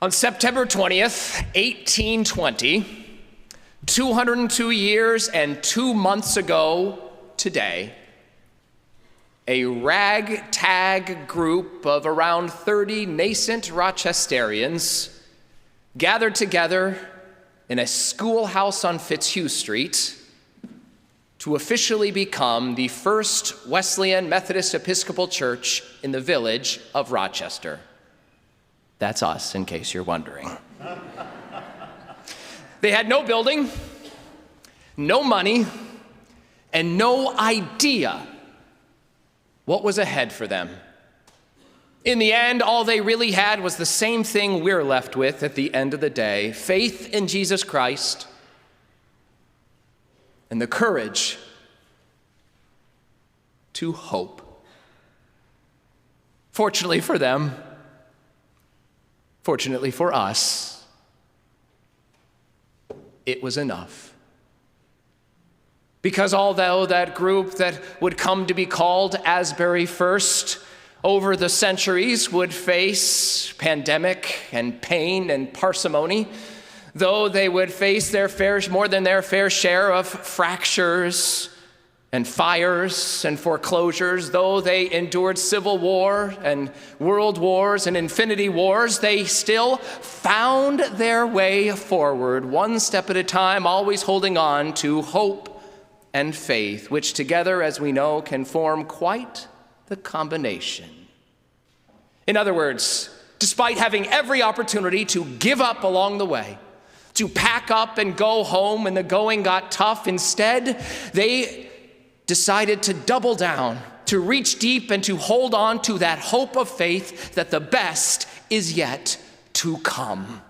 On September 20th, 1820, 202 years and 2 months ago today, a ragtag group of around 30 nascent Rochesterians gathered together in a schoolhouse on Fitzhugh Street to officially become the first Wesleyan Methodist Episcopal Church in the village of Rochester. That's us, in case you're wondering. They had no building, no money, and no idea what was ahead for them. In the end, all they really had was the same thing we're left with at the end of the day: faith in Jesus Christ and the courage to hope. Fortunately for them, fortunately for us, it was enough. Because although that group that would come to be called Asbury First over the centuries would face pandemic and pain and parsimony, though they would face more than their fair share of fractures and fires and foreclosures, though they endured civil war and world wars and infinity wars, they still found their way forward, one step at a time, always holding on to hope and faith, which together, as we know, can form quite the combination. In other words, despite having every opportunity to give up along the way, to pack up and go home when the going got tough, instead, they decided to double down, to reach deep and to hold on to that hope of faith that the best is yet to come.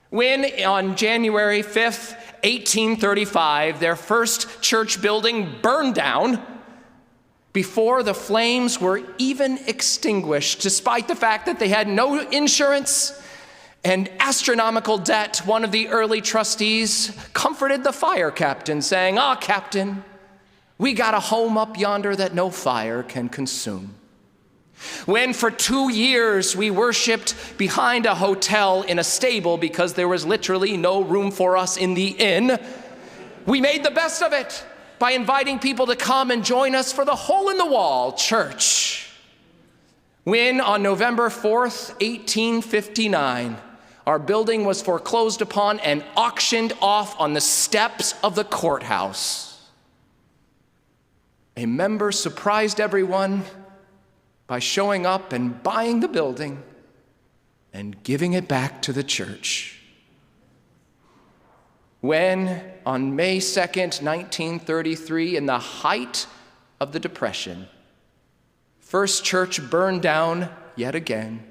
When on January 5th, 1835, their first church building burned down before the flames were even extinguished, despite the fact that they had no insurance and astronomical debt, one of the early trustees comforted the fire captain, saying, Captain, we got a home up yonder that no fire can consume." When for 2 years we worshiped behind a hotel in a stable because there was literally no room for us in the inn, we made the best of it by inviting people to come and join us for the hole-in-the-wall church. When on November 4th, 1859, our building was foreclosed upon and auctioned off on the steps of the courthouse, a member surprised everyone by showing up and buying the building and giving it back to the church. When, on May 2nd, 1933, in the height of the Depression, First Church burned down yet again,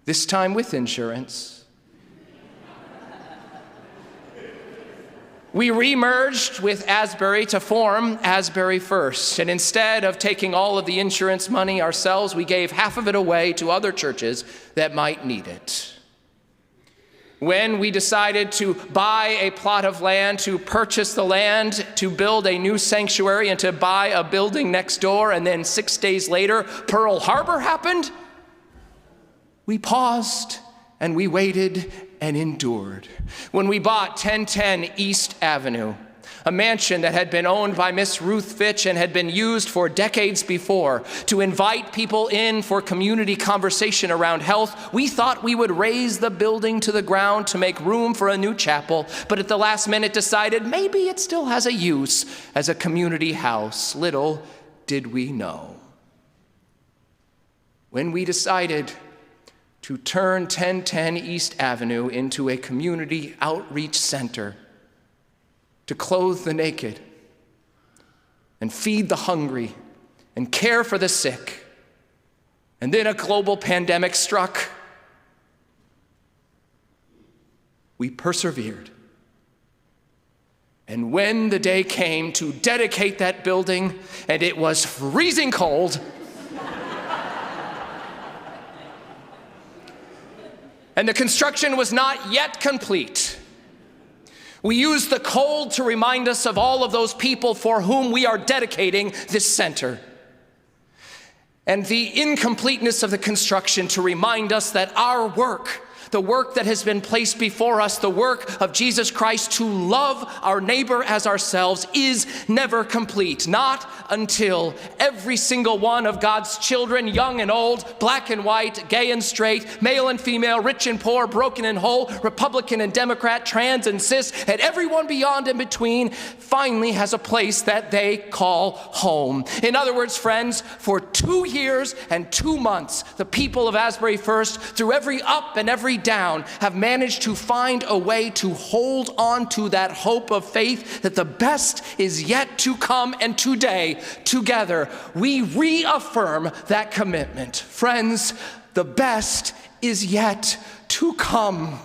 this time with insurance, we remerged with Asbury to form Asbury First. And instead of taking all of the insurance money ourselves, we gave half of it away to other churches that might need it. When we decided to buy a plot of land, to purchase the land, to build a new sanctuary, and to buy a building next door, and then 6 days later, Pearl Harbor happened, we paused and we waited and endured. When we bought 1010 East Avenue, a mansion that had been owned by Miss Ruth Fitch and had been used for decades before to invite people in for community conversation around health, we thought we would raise the building to the ground to make room for a new chapel, but at the last minute decided maybe it still has a use as a community house. Little did we know. When we decided to turn 1010 East Avenue into a community outreach center, to clothe the naked and feed the hungry and care for the sick, and then a global pandemic struck, we persevered. And when the day came to dedicate that building, and it was freezing cold, and the construction was not yet complete, we used the cold to remind us of all of those people for whom we are dedicating this center, and the incompleteness of the construction to remind us that our work the work that has been placed before us, the work of Jesus Christ to love our neighbor as ourselves, is never complete. Not until every single one of God's children, young and old, black and white, gay and straight, male and female, rich and poor, broken and whole, Republican and Democrat, trans and cis, and everyone beyond in between, finally has a place that they call home. In other words, friends, for 2 years and 2 months, the people of Asbury First, through every up and every down, have managed to find a way to hold on to that hope of faith that the best is yet to come, and today, together, we reaffirm that commitment. Friends, the best is yet to come.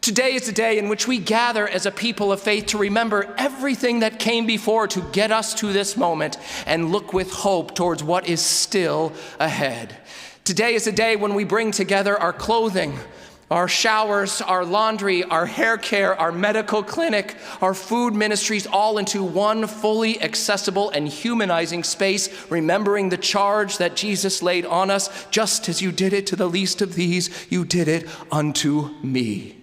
Today is the day in which we gather as a people of faith to remember everything that came before to get us to this moment and look with hope towards what is still ahead. Today is a day when we bring together our clothing, our showers, our laundry, our hair care, our medical clinic, our food ministries, all into one fully accessible and humanizing space, remembering the charge that Jesus laid on us: just as you did it to the least of these, you did it unto me.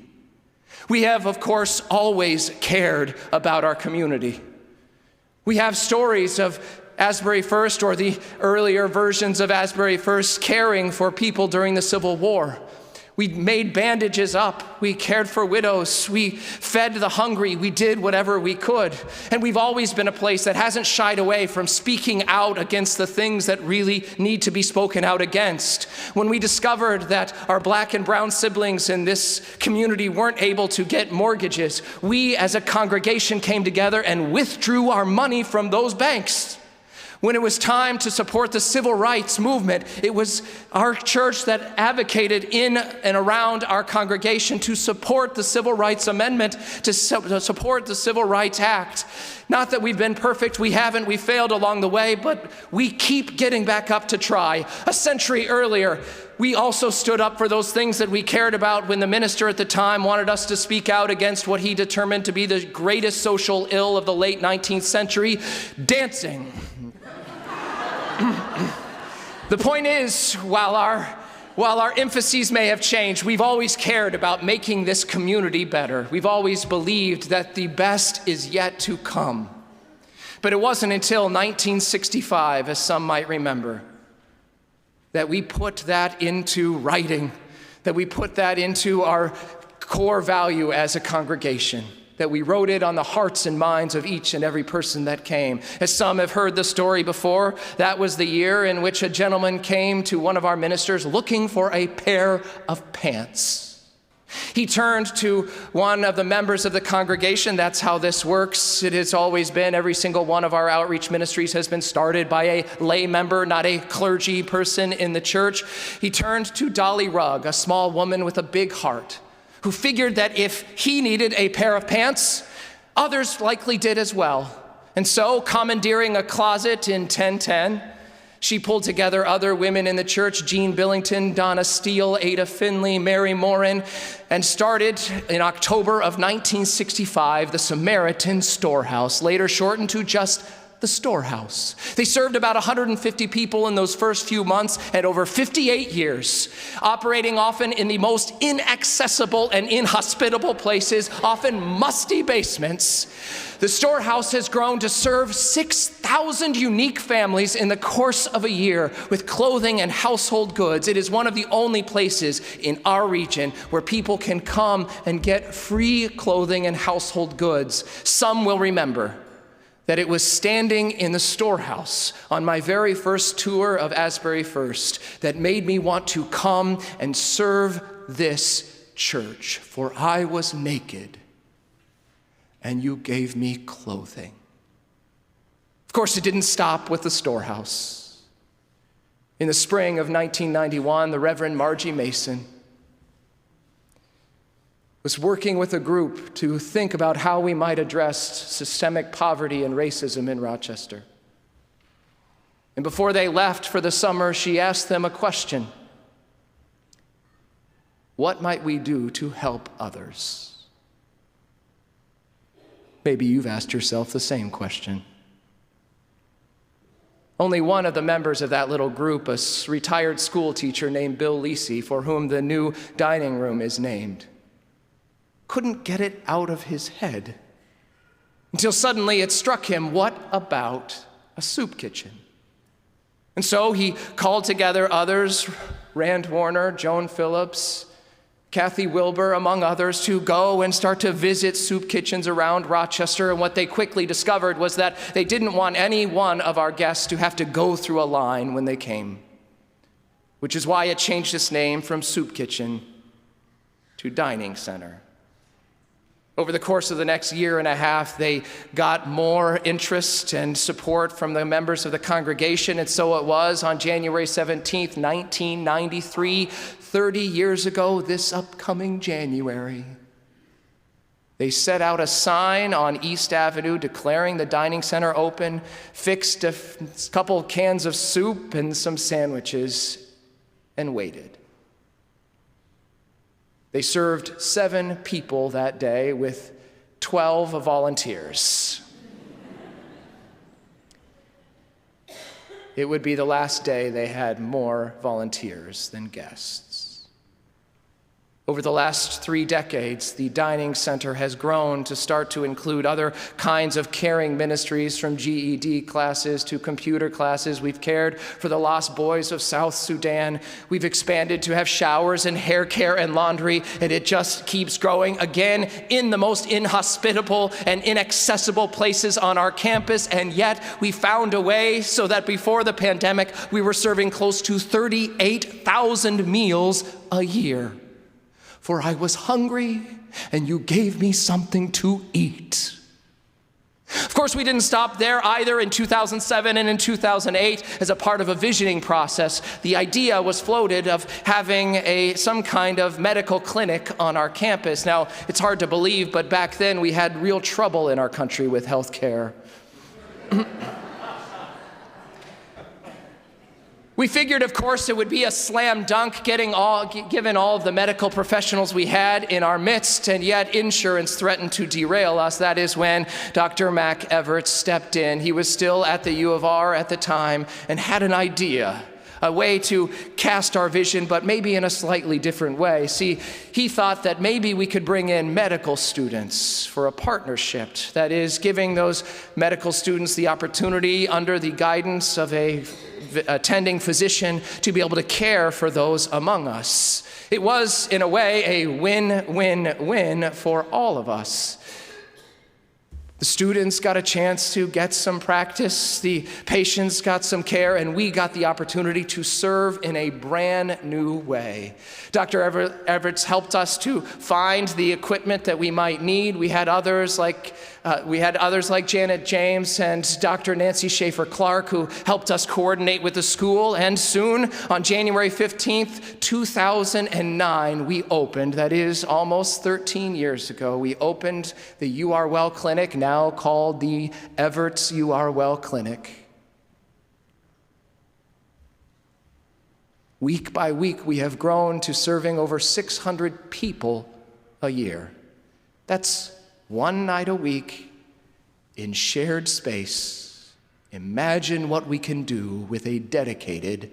We have, of course, always cared about our community. We have stories of Asbury First, or the earlier versions of Asbury First, caring for people during the Civil War. We made bandages up. We cared for widows. We fed the hungry. We did whatever we could. And we've always been a place that hasn't shied away from speaking out against the things that really need to be spoken out against. When we discovered that our black and brown siblings in this community weren't able to get mortgages, we as a congregation came together and withdrew our money from those banks. When it was time to support the civil rights movement, it was our church that advocated in and around our congregation to support the Civil Rights Amendment, to support the Civil Rights Act. Not that we've been perfect, we haven't, we failed along the way, but we keep getting back up to try. A century earlier, we also stood up for those things that we cared about when the minister at the time wanted us to speak out against what he determined to be the greatest social ill of the late 19th century, dancing. The point is, while our emphases may have changed, we've always cared about making this community better. We've always believed that the best is yet to come. But it wasn't until 1965, as some might remember, that we put that into writing, that we put that into our core value as a congregation, that we wrote it on the hearts and minds of each and every person that came. As some have heard the story before, that was the year in which a gentleman came to one of our ministers looking for a pair of pants. He turned to one of the members of the congregation. That's how this works. It has always been. Every single one of our outreach ministries has been started by a lay member, not a clergy person in the church. He turned to Dolly Rugg, a small woman with a big heart, who figured that if he needed a pair of pants, others likely did as well. And so, commandeering a closet in 1010, she pulled together other women in the church, Jean Billington, Donna Steele, Ada Finley, Mary Morin, and started in October of 1965 the Samaritan Storehouse, later shortened to just the Storehouse. They served about 150 people in those first few months and over 58 years, operating often in the most inaccessible and inhospitable places, often musty basements. The Storehouse has grown to serve 6,000 unique families in the course of a year with clothing and household goods. It is one of the only places in our region where people can come and get free clothing and household goods. Some will remember that it was standing in the Storehouse on my very first tour of Asbury First that made me want to come and serve this church. For I was naked, and you gave me clothing. Of course, it didn't stop with the Storehouse. In the spring of 1991, the Reverend Margie Mason was working with a group to think about how we might address systemic poverty and racism in Rochester. And before they left for the summer, she asked them a question: what might we do to help others? Maybe you've asked yourself the same question. Only one of the members of that little group, a retired school teacher named Bill Lisi, for whom the new dining room is named, couldn't get it out of his head until suddenly it struck him, what about a soup kitchen? And so he called together others, Rand Warner, Joan Phillips, Kathy Wilbur, among others, to go and start to visit soup kitchens around Rochester. And what they quickly discovered was that they didn't want any one of our guests to have to go through a line when they came, which is why it changed its name from soup kitchen to dining center. Over the course of the next year and a half, they got more interest and support from the members of the congregation, and so it was on January 17th, 1993, 30 years ago this upcoming January. They set out a sign on East Avenue declaring the dining center open, fixed a couple cans of soup and some sandwiches, and waited. They served 7 people that day with 12 volunteers. It would be the last day they had more volunteers than guests. Over the last 3 decades, the dining center has grown to start to include other kinds of caring ministries, from GED classes to computer classes. We've cared for the lost boys of South Sudan. We've expanded to have showers and hair care and laundry, and it just keeps growing, again, in the most inhospitable and inaccessible places on our campus. And yet we found a way so that before the pandemic, we were serving close to 38,000 meals a year. For I was hungry, and you gave me something to eat. Of course, we didn't stop there either. In 2007 and in 2008, as a part of a visioning process, the idea was floated of having some kind of medical clinic on our campus. Now, it's hard to believe, but back then we had real trouble in our country with health care. We figured, of course, it would be a slam dunk given all of the medical professionals we had in our midst, and yet insurance threatened to derail us. That is when Dr. Mac Everett stepped in. He was still at the U of R at the time and had an idea, a way to cast our vision, but maybe in a slightly different way. See, he thought that maybe we could bring in medical students for a partnership, that is, giving those medical students the opportunity under the guidance of a attending physician to be able to care for those among us. It was, in a way, a win-win-win for all of us. The students got a chance to get some practice, the patients got some care, and we got the opportunity to serve in a brand new way. Dr. Everett's helped us to find the equipment that we might need. We had others like Janet James and Dr. Nancy Schaefer-Clark, who helped us coordinate with the school. And soon, on January 15th, 2009, we opened, that is almost 13 years ago, we opened the You Are Well Clinic, now called the Everett's You Are Well Clinic. Week by week, we have grown to serving over 600 people a year. That's one night a week in shared space. Imagine what we can do with a dedicated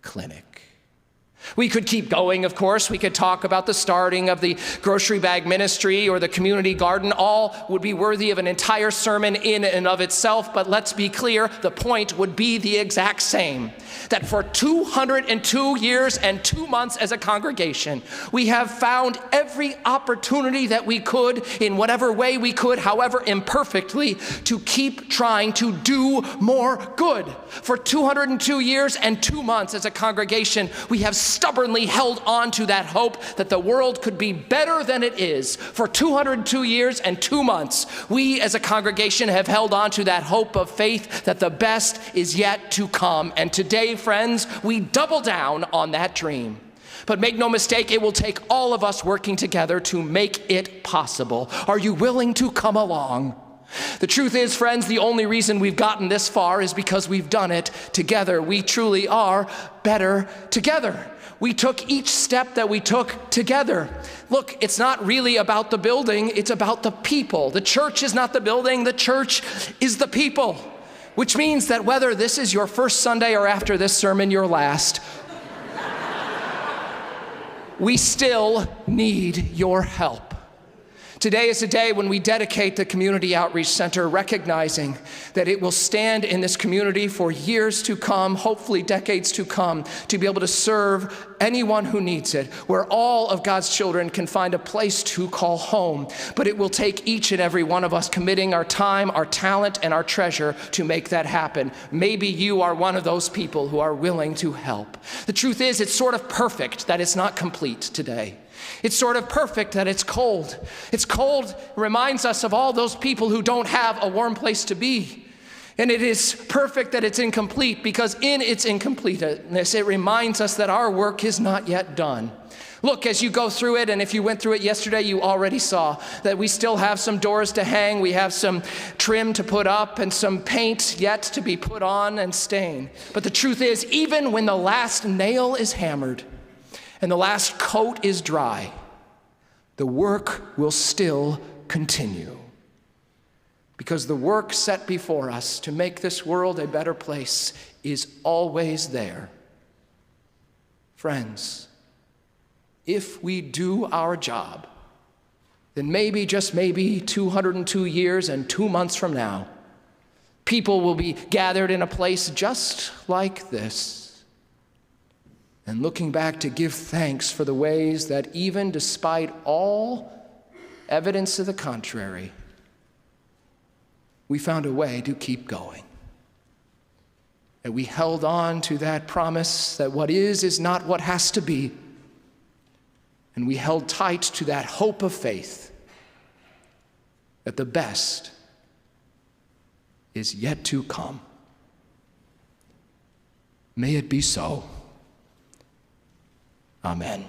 clinic. We could keep going, of course. We could talk about the starting of the grocery bag ministry or the community garden. All would be worthy of an entire sermon in and of itself, but let's be clear, the point would be the exact same. That for 202 years and 2 months as a congregation, we have found every opportunity that we could, in whatever way we could, however imperfectly, to keep trying to do more good. For 202 years and 2 months as a congregation, we have stubbornly held on to that hope that the world could be better than it is. For 202 years and 2 months, we as a congregation have held on to that hope of faith that the best is yet to come. And today, friends, we double down on that dream. But make no mistake, it will take all of us working together to make it possible. Are you willing to come along? The truth is, friends, the only reason we've gotten this far is because we've done it together. We truly are better together. We took each step that we took together. Look, it's not really about the building, it's about the people. The church is not the building, the church is the people. which means that whether this is your first Sunday or after this sermon, your last, we still need your help. Today is a day when we dedicate the Community Outreach Center, recognizing that it will stand in this community for years to come, hopefully decades to come, to be able to serve anyone who needs it, where all of God's children can find a place to call home. But it will take each and every one of us committing our time, our talent, and our treasure to make that happen. Maybe you are one of those people who are willing to help. The truth is, it's sort of perfect that it's not complete today. It's sort of perfect that it's cold. It's cold reminds us of all those people who don't have a warm place to be. And it is perfect that it's incomplete because in its incompleteness, it reminds us that our work is not yet done. Look, as you go through it, and if you went through it yesterday, you already saw that we still have some doors to hang, we have some trim to put up, and some paint yet to be put on and stain. But the truth is, even when the last nail is hammered, and the last coat is dry, the work will still continue. Because the work set before us to make this world a better place is always there. Friends, if we do our job, then maybe, just maybe, 202 years and 2 months from now, people will be gathered in a place just like this, and looking back to give thanks for the ways that even despite all evidence to the contrary, we found a way to keep going. And we held on to that promise that what is not what has to be. And we held tight to that hope of faith that the best is yet to come. May it be so. Amen.